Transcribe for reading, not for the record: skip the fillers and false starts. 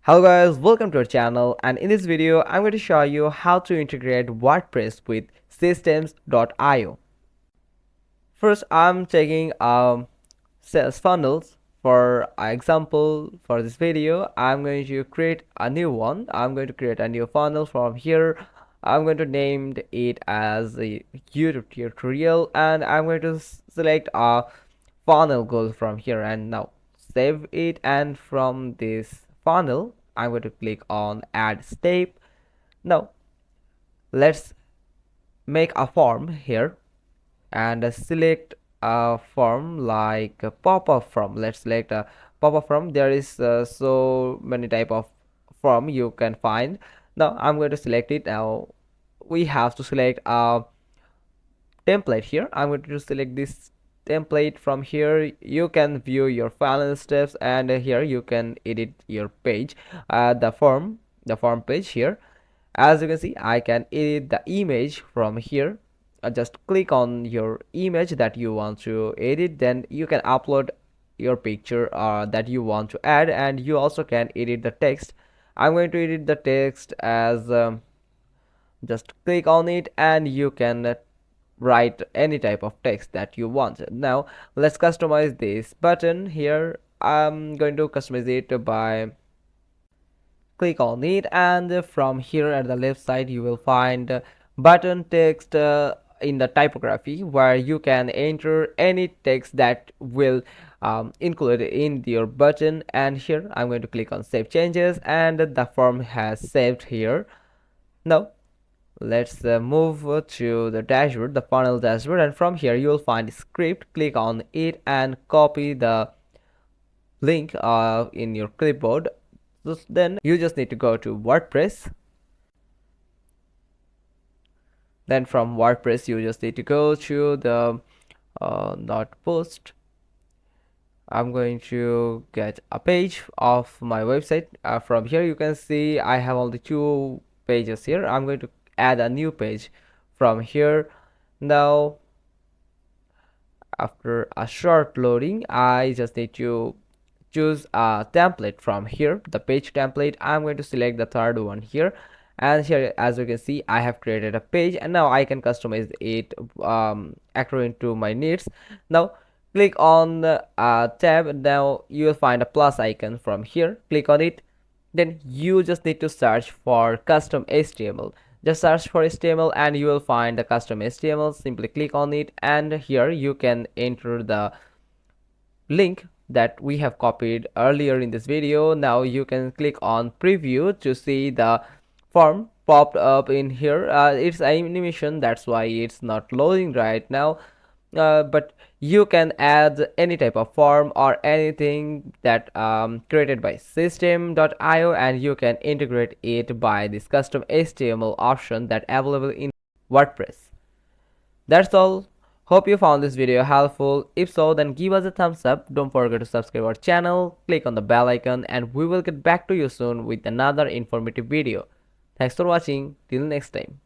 Hello guys, welcome to our channel, and in this video I'm going to show you how to integrate WordPress with systems.io. First, I'm taking sales funnels for example. For this video I'm going to create a new one. I'm going to create a new funnel from here. I'm going to name it as a YouTube tutorial, and I'm going to select a funnel goal from here, and now save it. And from this funnel I'm going to click on add step. Now let's make a form here and select a form like a pop-up form. Let's select a pop-up form. There is so many type of form you can find. Now I'm going to select it. Now we have to select a template here. I'm going to select this template. From here you can view your final steps, and here you can edit your page, the form page here. As you can see, I can edit the image from here. Just click on your image that you want to edit, then you can upload your picture that you want to add, and you also can edit the text. I'm going to edit the text as just click on it, and you can write any type of text that you want. Now let's customize this button here. I'm going to customize it by click on it, and from here at the left side you will find button text in the typography, where you can enter any text that will include in your button. And here I'm going to click on save changes, and the form has saved here. Now let's move to the dashboard, the funnel dashboard, and from here you will find script. Click on it and copy the link in your clipboard. Then you just need to go to WordPress. Then from WordPress you just need to go to the not post. I'm going to get a page of my website. From here you can see I have only 2 pages here. I'm going to add a new page from here. Now after a short loading, I just need to choose a template from here, the page template. I'm going to select the third one here, and here as you can see I have created a page, and now I can customize it according to my needs. Now click on the tab. Now you will find a plus icon from here. Click on it. Then you just need to search for custom HTML. Just search for HTML and you will find the custom HTML. Simply click on it, and here you can enter the link that we have copied earlier in this video. Now you can click on preview to see the form popped up in here. It's animation, that's why it's not loading right now. But you can add any type of form or anything that created by system.io, and you can integrate it by this custom HTML option that available in WordPress. That's all. Hope you found this video helpful. If so, then give us a thumbs up. Don't forget to subscribe our channel, click on the bell icon, and we will get back to you soon with another informative video. Thanks for watching. Till next time.